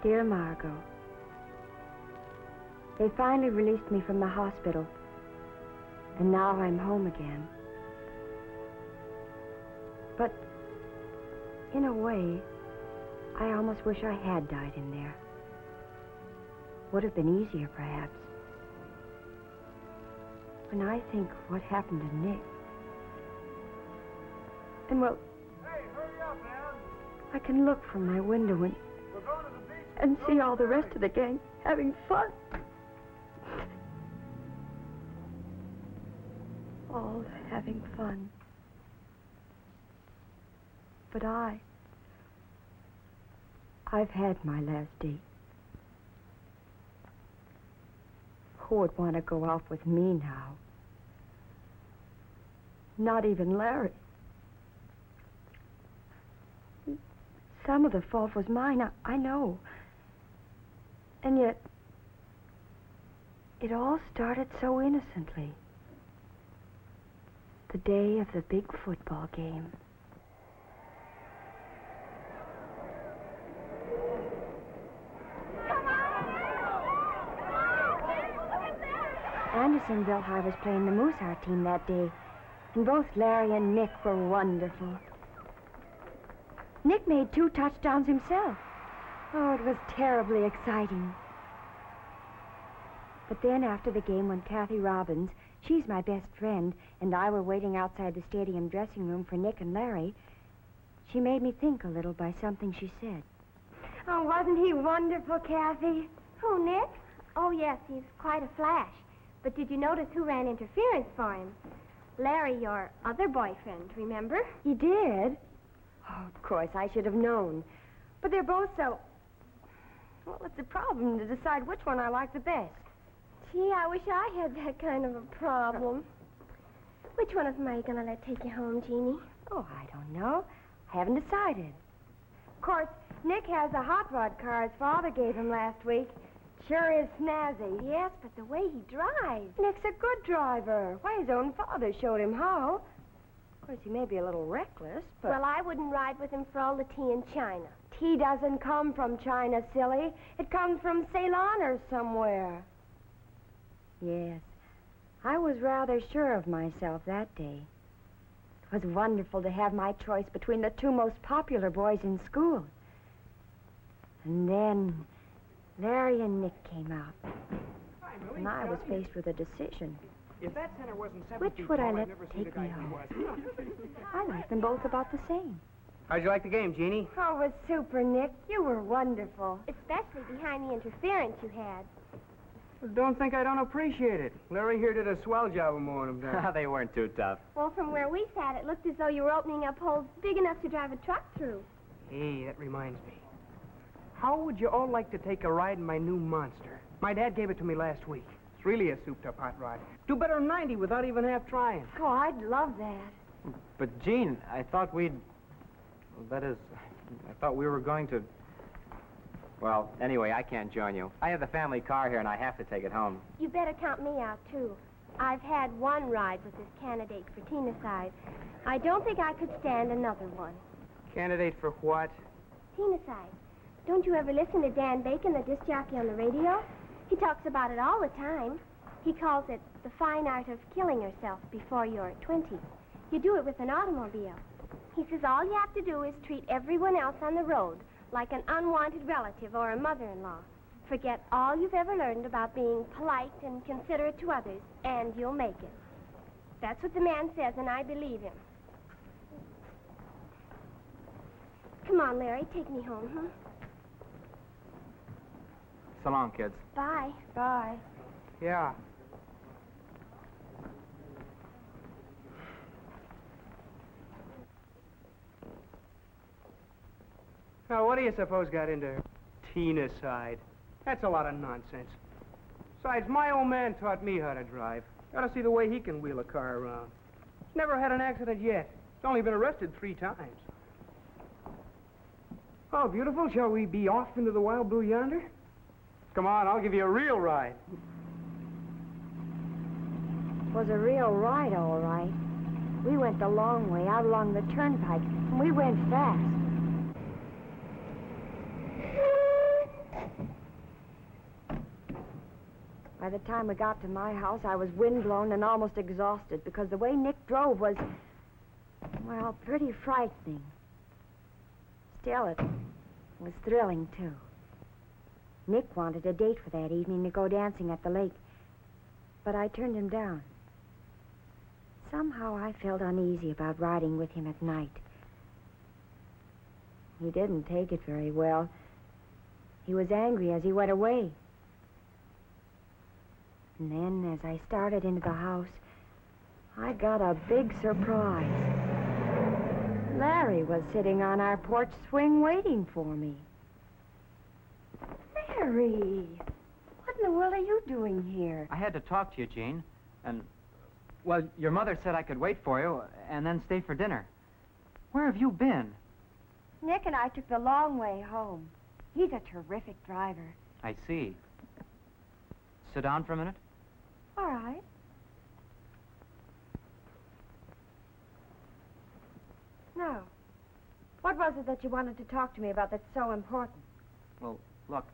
Dear Margot, they finally released me from the hospital, and now I'm home again. But in a way, I almost wish I had died in there. Would have been easier, perhaps. When I think what happened to Nick, and well, hey, hurry up, man. I can look from my window We're going to the beach. and see all the rest of the gang having fun. All having fun. But I've had my last date. Who would want to go out with me now? Not even Larry. Some of the fault was mine, I know. And yet, it all started so innocently. The day of the big football game. Andersonville High was playing the Mooseheart team that day, and both Larry and Nick were wonderful. Nick made 2 touchdowns himself. Oh, it was terribly exciting. But then after the game, when Kathy Robbins, she's my best friend, and I were waiting outside the stadium dressing room for Nick and Larry, she made me think a little by something she said. Oh, wasn't he wonderful, Kathy? Who, Nick? Oh, yes, he's quite a flash. But did you notice who ran interference for him? Larry, your other boyfriend, remember? He did? Oh, of course, I should have known. But they're both so... Well, it's a problem to decide which one I like the best. Gee, I wish I had that kind of a problem. Which one of them are you going to let take you home, Jeannie? Oh, I don't know. I haven't decided. Of course, Nick has a hot rod car his father gave him last week. Sure is snazzy. Yes, but the way he drives. Nick's a good driver. Why, his own father showed him how. Of course, he may be a little reckless, but... Well, I wouldn't ride with him for all the tea in China. Tea doesn't come from China, silly. It comes from Ceylon or somewhere. Yes, I was rather sure of myself that day. It was wonderful to have my choice between the 2 most popular boys in school. And then Larry and Nick came out. Hi, Millie. And I was faced with a decision. If that center wasn't 7 Which feet would I tall, let I'd never seen take a guy me who home? was. I like them both about the same. How'd you like the game, Jeannie? Oh, it was super, Nick. You were wonderful. Especially behind the interference you had. Well, don't think I don't appreciate it. Larry here did a swell job of mowing them down. They weren't too tough. Well, from where we sat, it looked as though you were opening up holes big enough to drive a truck through. Hey, that reminds me. How would you all like to take a ride in my new monster? My dad gave it to me last week. It's really a souped-up hot rod. Do better than 90 without even half trying. Oh, I'd love that. But, Gene, I thought we'd... That is, I thought we were going to... Well, anyway, I can't join you. I have the family car here, and I have to take it home. You better count me out, too. I've had 1 ride with this candidate for Tina side. I don't think I could stand another one. Candidate for what? Tina side. Don't you ever listen to Dan Bacon, the disc jockey on the radio? He talks about it all the time. He calls it the fine art of killing yourself before you're 20. You do it with an automobile. He says all you have to do is treat everyone else on the road like an unwanted relative or a mother-in-law. Forget all you've ever learned about being polite and considerate to others, and you'll make it. That's what the man says, and I believe him. Come on, Larry, take me home, huh? So long, kids. Bye. Bye. Yeah. Now, what do you suppose got into Tina's side? That's a lot of nonsense. Besides, my old man taught me how to drive. Gotta see the way he can wheel a car around. Never had an accident yet. He's only been arrested 3 times. Oh, beautiful. Shall we be off into the wild blue yonder? Come on, I'll give you a real ride. It was a real ride, all right. We went the long way out along the turnpike, and we went fast. By the time we got to my house, I was windblown and almost exhausted because the way Nick drove was, well, pretty frightening. Still, it was thrilling, too. Nick wanted a date for that evening to go dancing at the lake, but I turned him down. Somehow I felt uneasy about riding with him at night. He didn't take it very well. He was angry as he went away. And then, as I started into the house, I got a big surprise. Larry was sitting on our porch swing waiting for me. Larry! What in the world are you doing here? I had to talk to you, Jean. And, well, your mother said I could wait for you and then stay for dinner. Where have you been? Nick and I took the long way home. He's a terrific driver. I see. Sit down for a minute. All right. Now, what was it that you wanted to talk to me about that's so important? Well, look,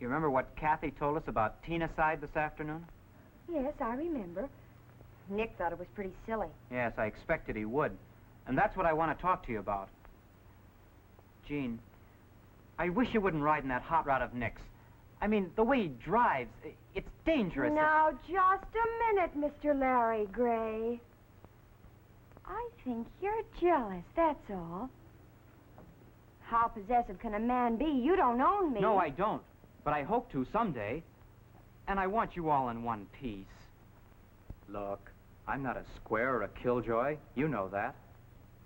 you remember what Kathy told us about Tina-side this afternoon? Yes, I remember. Nick thought it was pretty silly. Yes, I expected he would. And that's what I want to talk to you about. Jean, I wish you wouldn't ride in that hot rod of Nick's. I mean, the way he drives, it's dangerous. Now, just a minute, Mr. Larry Gray. I think you're jealous, that's all. How possessive can a man be? You don't own me. No, I don't. But I hope to someday. And I want you all in one piece. Look, I'm not a square or a killjoy. You know that.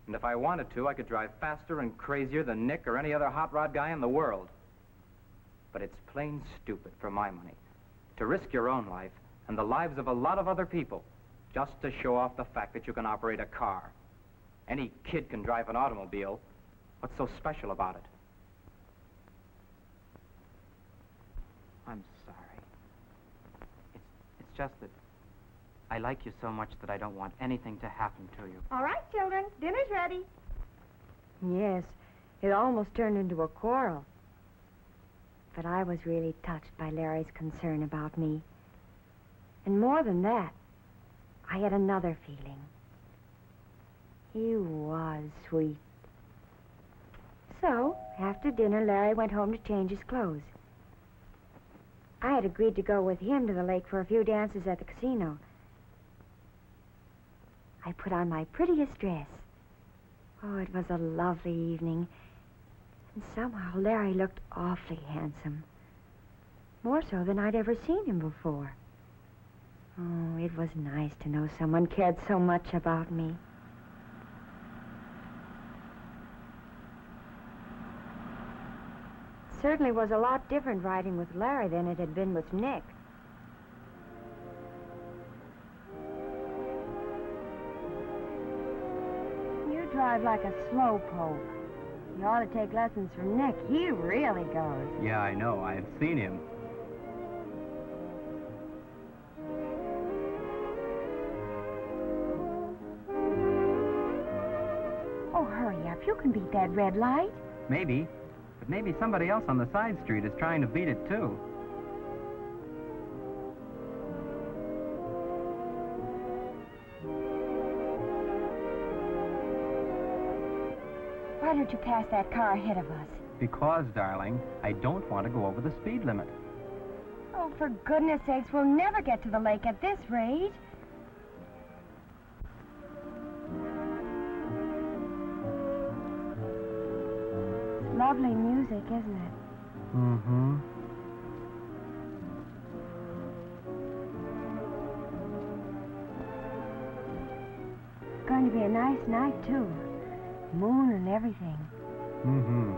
And if I wanted to, I could drive faster and crazier than Nick or any other hot rod guy in the world. But it's plain stupid, for my money, to risk your own life and the lives of a lot of other people just to show off the fact that you can operate a car. Any kid can drive an automobile. What's so special about it? I'm sorry. It's just that I like you so much that I don't want anything to happen to you. All right, children, dinner's ready. Yes, it almost turned into a quarrel. But I was really touched by Larry's concern about me. And more than that, I had another feeling. He was sweet. So, after dinner, Larry went home to change his clothes. I had agreed to go with him to the lake for a few dances at the casino. I put on my prettiest dress. Oh, it was a lovely evening. And somehow Larry looked awfully handsome. More so than I'd ever seen him before. Oh, it was nice to know someone cared so much about me. Certainly was a lot different riding with Larry than it had been with Nick. You drive like a slowpoke. You ought to take lessons from Nick. He really goes. Yeah, I know. I've seen him. Oh, hurry up. You can beat that red light. Maybe. But maybe somebody else on the side street is trying to beat it, too. Why don't you pass that car ahead of us? Because, darling, I don't want to go over the speed limit. Oh, for goodness sakes, we'll never get to the lake at this rate. Lovely music, isn't it? Mm-hmm. It's going to be a nice night, too. Moon and everything. Mm-hmm.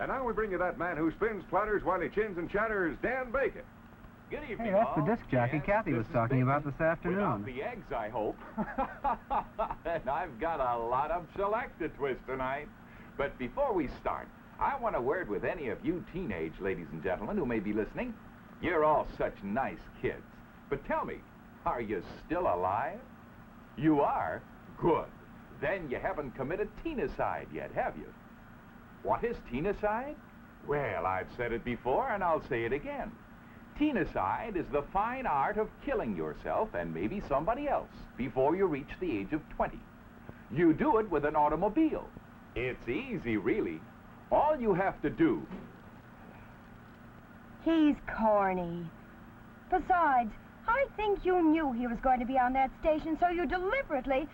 And now we bring you that man who spins platters while he chins and chatters, Dan Bacon. Good evening, Hey, that's the all. disc jockey Yes, Kathy this was is talking Bacon. about this afternoon. Without the eggs, I hope. And I've got a lot of shellac to twist tonight. But before we start, I want a word with any of you teenage ladies and gentlemen who may be listening. You're all such nice kids. But tell me, are you still alive? You are? Good. Then you haven't committed teen-acide yet, have you? What is teen-acide? Well, I've said it before, and I'll say it again. Teenicide is the fine art of killing yourself and maybe somebody else before you reach the age of 20. You do it with an automobile. It's easy, really. All you have to do... He's corny. Besides, I think you knew he was going to be on that station, so you deliberately...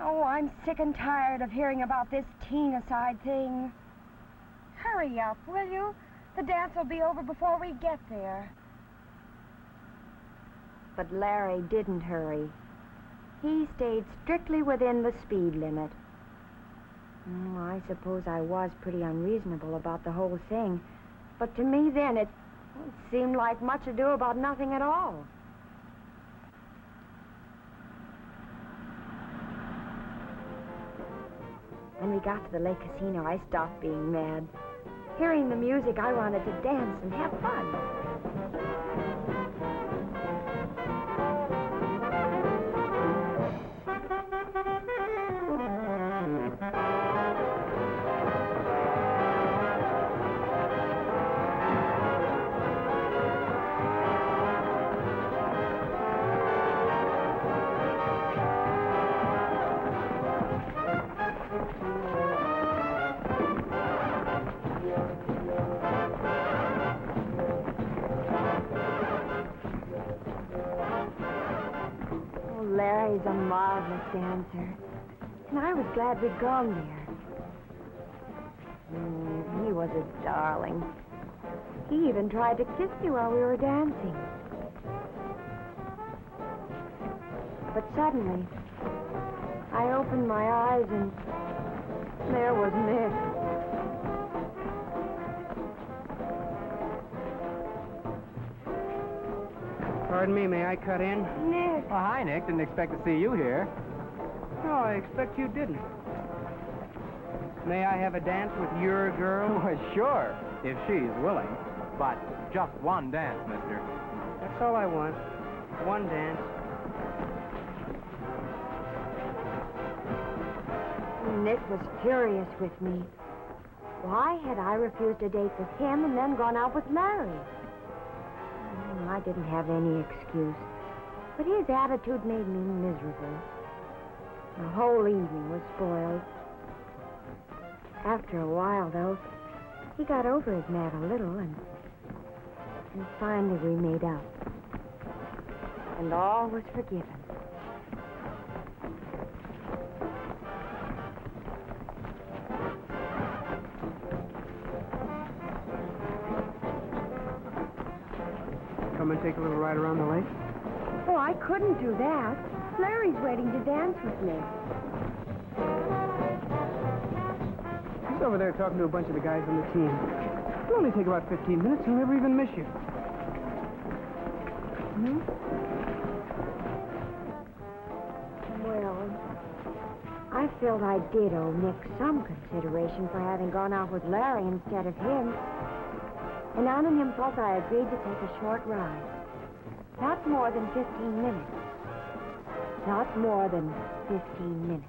Oh, I'm sick and tired of hearing about this Teenicide thing. Hurry up, will you? The dance will be over before we get there. But Larry didn't hurry. He stayed strictly within the speed limit. I suppose I was pretty unreasonable about the whole thing. But to me then, it seemed like much ado about nothing at all. When we got to the Lake Casino, I stopped being mad. Hearing the music, I wanted to dance and have fun. Larry's a marvelous dancer, and I was glad we'd gone there. He was a darling. He even tried to kiss me while we were dancing. But suddenly, I opened my eyes and there was Nick. Pardon me, may I cut in? Nick. Oh, hi, Nick. Didn't expect to see you here. No, I expect you didn't. May I have a dance with your girl? Well, sure, if she's willing. But just one dance, mister. That's all I want. One dance. Nick was furious with me. Why had I refused a date with him and then gone out with Larry? I didn't have any excuse, but his attitude made me miserable. The whole evening was spoiled. After a while, though, he got over his mad a little, and finally we made up. And all was forgiven. Come and take a little ride around the lake? Oh, I couldn't do that. Larry's waiting to dance with me. He's over there talking to a bunch of the guys on the team. It'll only take about 15 minutes. He'll never even miss you. Well, I felt I did owe Nick some consideration for having gone out with Larry instead of him. And on an impulse, I agreed to take a short ride. Not more than 15 minutes. Not more than 15 minutes.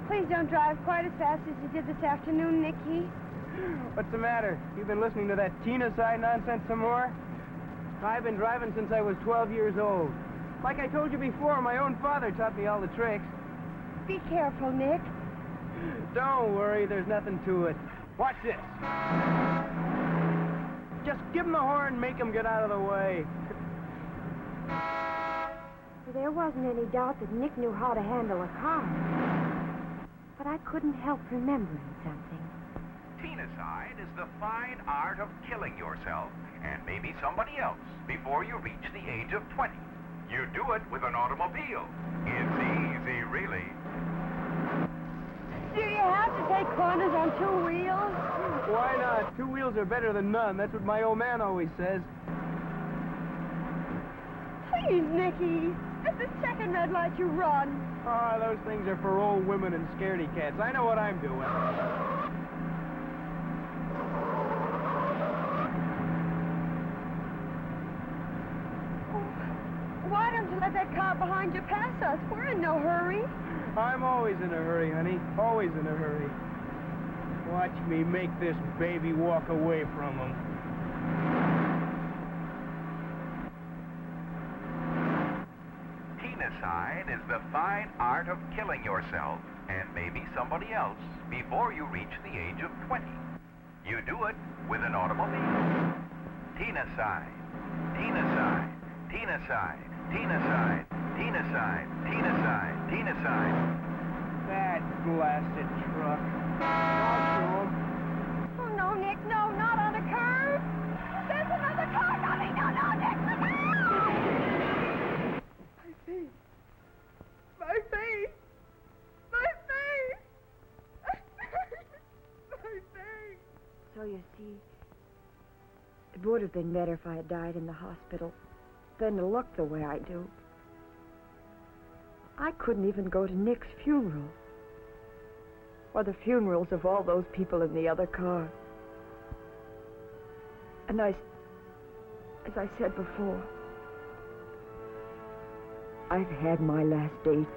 Please don't drive quite as fast as you did this afternoon, Nicky. What's the matter? You've been listening to that Teenicide nonsense some more? I've been driving since I was 12 years old. Like I told you before, my own father taught me all the tricks. Be careful, Nick. Don't worry, there's nothing to it. Watch this. Just give him the horn and make him get out of the way. There wasn't any doubt that Nick knew how to handle a car. But I couldn't help remembering something. Teenicide is the fine art of killing yourself and maybe somebody else before you reach the age of 20. You do it with an automobile. It's easy, really. Do you have to take corners on two wheels? Why not? Two wheels are better than none. That's what my old man always says. Please, Nicky. At the second red light, you run. Ah, those things are for old women and scaredy cats. I know what I'm doing. time to let that car behind you pass us. We're in no hurry. I'm always in a hurry, honey. Always in a hurry. Watch me make this baby walk away from him. Teen-a-cide is the fine art of killing yourself and maybe somebody else before you reach the age of 20. You do it with an automobile. Teen-a-cide, teen-a-cide, teen-a-cide, teen-a-cide, teen-a-cide, teen-a-cide, teen-a-cide. That blasted truck. Oh, no, Nick, no, not on the curb. There's another car coming. No, no, Nick, look out! My face. My face. My face. My face. So you see, it would have been better if I had died in the hospital than to look the way I do. I couldn't even go to Nick's funeral. Or the funerals of all those people in the other car. And as I said before, I've had my last date.